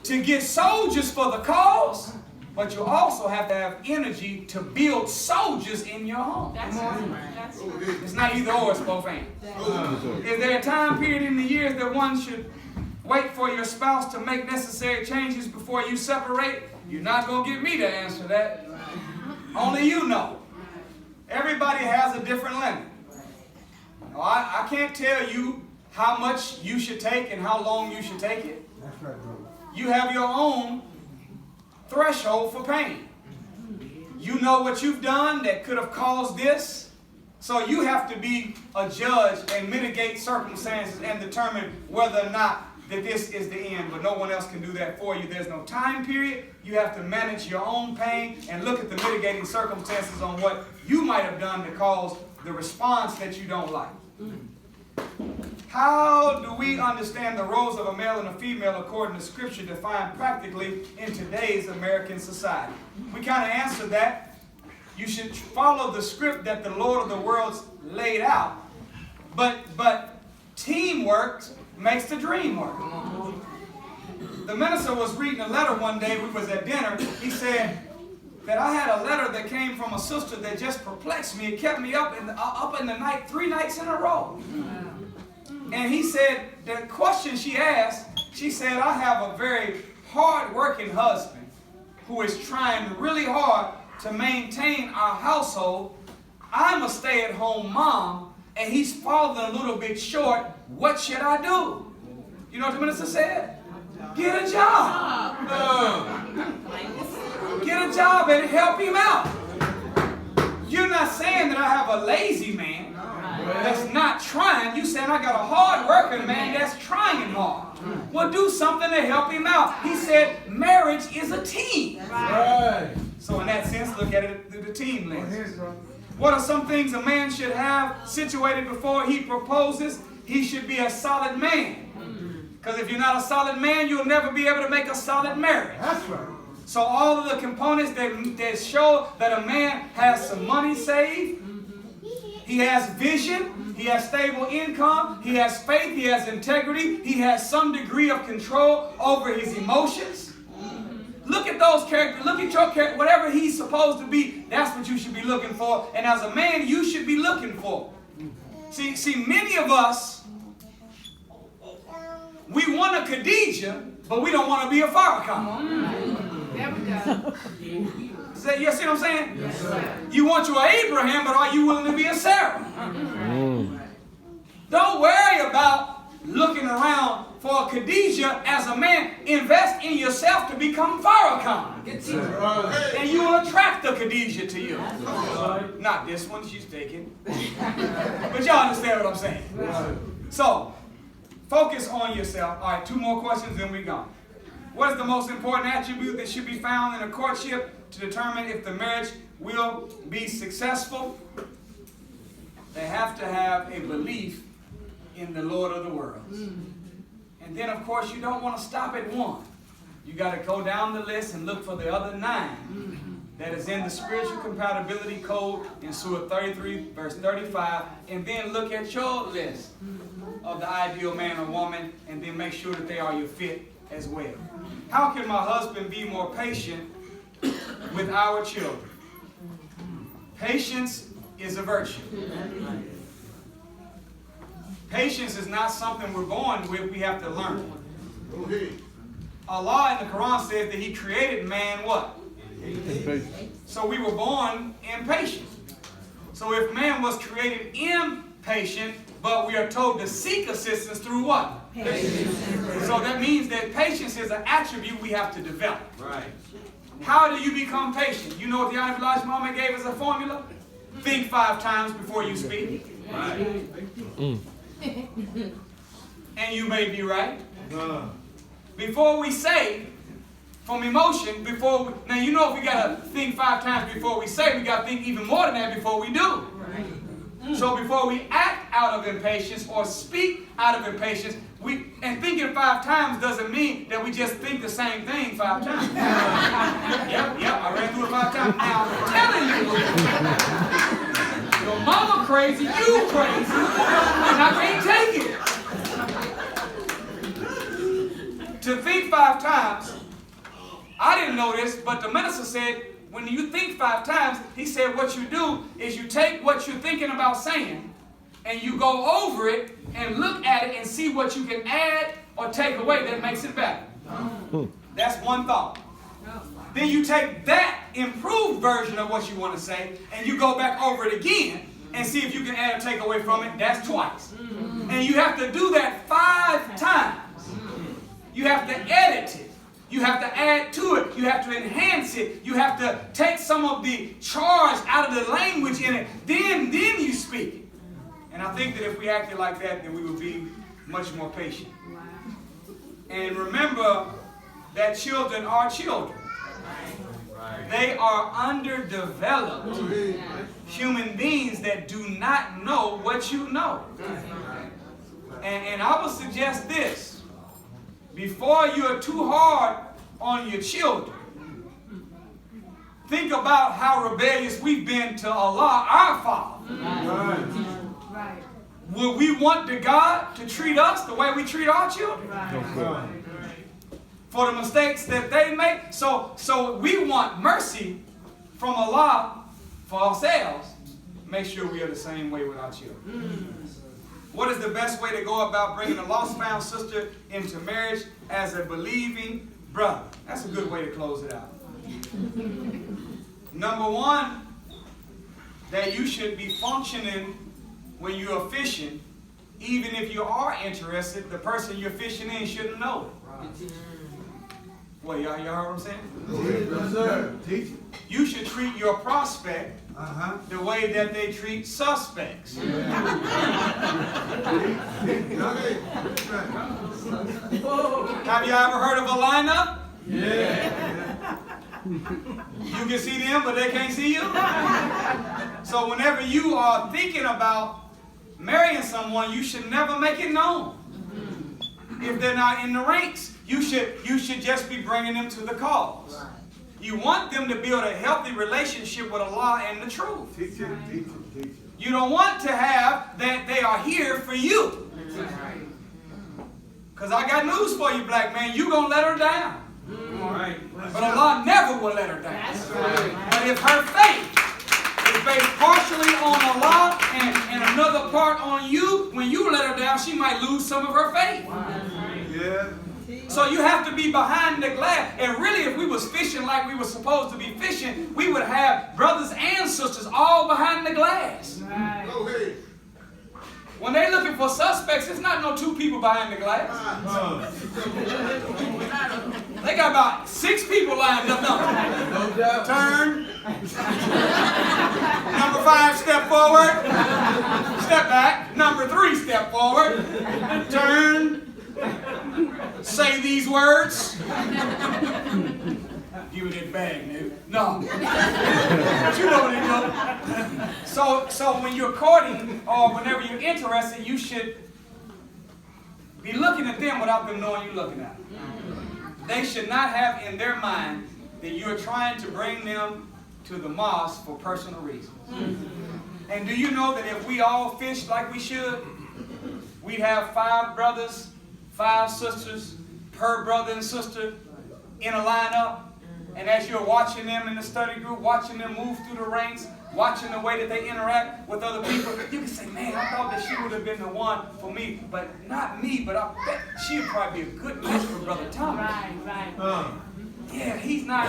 to get soldiers for the cause, but you also have to have energy to build soldiers in your home. That's right. It's not either or, it's both and. Is there a time period in the years that one should wait for your spouse to make necessary changes before you separate? You're not going to get me to answer that. Only you know. Everybody has a different limit. Now, I can't tell you how much you should take and how long you should take it. That's right, brother. You have your own threshold for pain. You know what you've done that could have caused this. So you have to be a judge and mitigate circumstances and determine whether or not that this is the end. But no one else can do that for you. There's no time period. You have to manage your own pain and look at the mitigating circumstances on what you might have done to cause the response that you don't like. How do we understand the roles of a male and a female according to Scripture defined practically in today's American society? We kind of answered that. You should follow the script that the Lord of the world's laid out. But teamwork makes the dream work. The minister was reading a letter one day. We was at dinner. He said that I had a letter that came from a sister that just perplexed me. It kept me up in the night 3 nights in a row. And he said, the question she asked, she said, I have a very hard-working husband who is trying really hard to maintain our household. I'm a stay-at-home mom, and he's falling a little bit short. What should I do? You know what the minister said? Get a job. Get a job and help him out. You're not saying that I have a lazy man that's not trying. You saying I got a hard-working man that's trying hard. Well, do something to help him out. He said marriage is a team. Right. So in that sense, look at it through the team lens. What are some things a man should have situated before he proposes? He should be a solid man. Because if you're not a solid man, you'll never be able to make a solid marriage. That's right. So all of the components that show that a man has some money saved, he has vision, he has stable income, he has faith, he has integrity, he has some degree of control over his emotions. Look at those characters, look at your character, whatever he's supposed to be, that's what you should be looking for. And as a man, you should be looking for. See, many of us, we want a Khadijah, but we don't want to be a Farrakhan. There we go. You see what I'm saying? Yes, sir. You want your Abraham, but are you willing to be a Sarah? Don't worry about looking around for a Khadijah as a man. Invest in yourself to become Farrakhan. And you will attract the Khadijah to you. Not this one, she's taken. But y'all understand what I'm saying. So, focus on yourself. All right, 2 more questions, then we're gone. What is the most important attribute that should be found in a courtship to determine if the marriage will be successful? They have to have a belief in the Lord of the worlds. And then, of course, you don't want to stop at 1. You got to go down the list and look for the other 9 that is in the spiritual compatibility code in Surah 33, verse 35. And then look at your list of the ideal man or woman, and then make sure that they are your fit as well. How can my husband be more patient with our children? Patience is a virtue. Patience is not something we're born with, we have to learn. Allah in the Quran says that He created man what? So we were born impatient. So if man was created impatient, but we are told to seek assistance through what? Patience. So that means that patience is an attribute we have to develop. Right. How do you become patient? You know what the Honorable Elijah Muhammad gave as a formula? Think 5 times before you speak. Right. And you may be right. Before we say, from emotion, now you know if we got to think 5 times before we say, we got to think even more than that before we do. So before we act out of impatience or speak out of impatience, and thinking 5 times doesn't mean that we just think the same thing 5 times. Yep, I ran through it 5 times. Now I'm telling you, your mama crazy, you crazy, and I can't take it. to think 5 times, I didn't know this, but the minister said, when you think 5 times, he said what you do is you take what you're thinking about saying and you go over it and look at it and see what you can add or take away that makes it better. That's one thought. Then you take that improved version of what you want to say and you go back over it again and see if you can add or take away from it. That's twice. And you have to do that 5 times. You have to edit it. You have to add to it. You have to enhance it. You have to take some of the charge out of the language in it. Then you speak it. And I think that if we acted like that, then we would be much more patient. And remember that children are children. They are underdeveloped human beings that do not know what you know. And I would suggest this. Before you're too hard on your children, think about how rebellious we've been to Allah, our Father. Right. Would we want the God to treat us the way we treat our children? For the mistakes that they make? So we want mercy from Allah for ourselves. Make sure we are the same way with our children. What is the best way to go about bringing a lost found sister into marriage as a believing brother? That's a good way to close it out. Number 1, that you should be functioning when you are fishing. Even if you are interested, the person you're fishing in shouldn't know it. Well, y'all heard what I'm saying? Yes, sir. Teach it. You should treat your prospect the way that they treat suspects. Have you ever heard of a lineup? Yeah. You can see them, but they can't see you. So whenever you are thinking about marrying someone, you should never make it known. If they're not in the ranks, you should just be bringing them to the cause. You want them to build a healthy relationship with Allah and the truth. Teach it, teach it, teach it. You don't want to have that they are here for you. Because I got news for you, black man. You're going to let her down. But Allah never will let her down. But if her faith is based partially on Allah and another part on you, when you let her down, she might lose some of her faith. Yeah. So you have to be behind the glass. And really, if we was fishing like we were supposed to be fishing, we would have brothers and sisters all behind the glass. Right. Go ahead. When they're looking for suspects, it's not no 2 people behind the glass. They got about 6 people lined up. No doubt. Turn. Number 5, step forward. Step back. Number 3, step forward. Turn. Say these words. Give it that bag, nigga. No. But you know what they do. So when you're courting or whenever you're interested, you should be looking at them without them knowing you're looking at them. They should not have in their mind that you're trying to bring them to the mosque for personal reasons. And do you know that if we all fished like we should, we'd have 5 brothers, 5 sisters per brother and sister in a lineup. And as you're watching them in the study group, watching them move through the ranks, watching the way that they interact with other people, you can say, man, I thought that she would have been the one for me, but not me, but I bet she'd probably be a good match for Brother Thomas. Right. Yeah, he's not.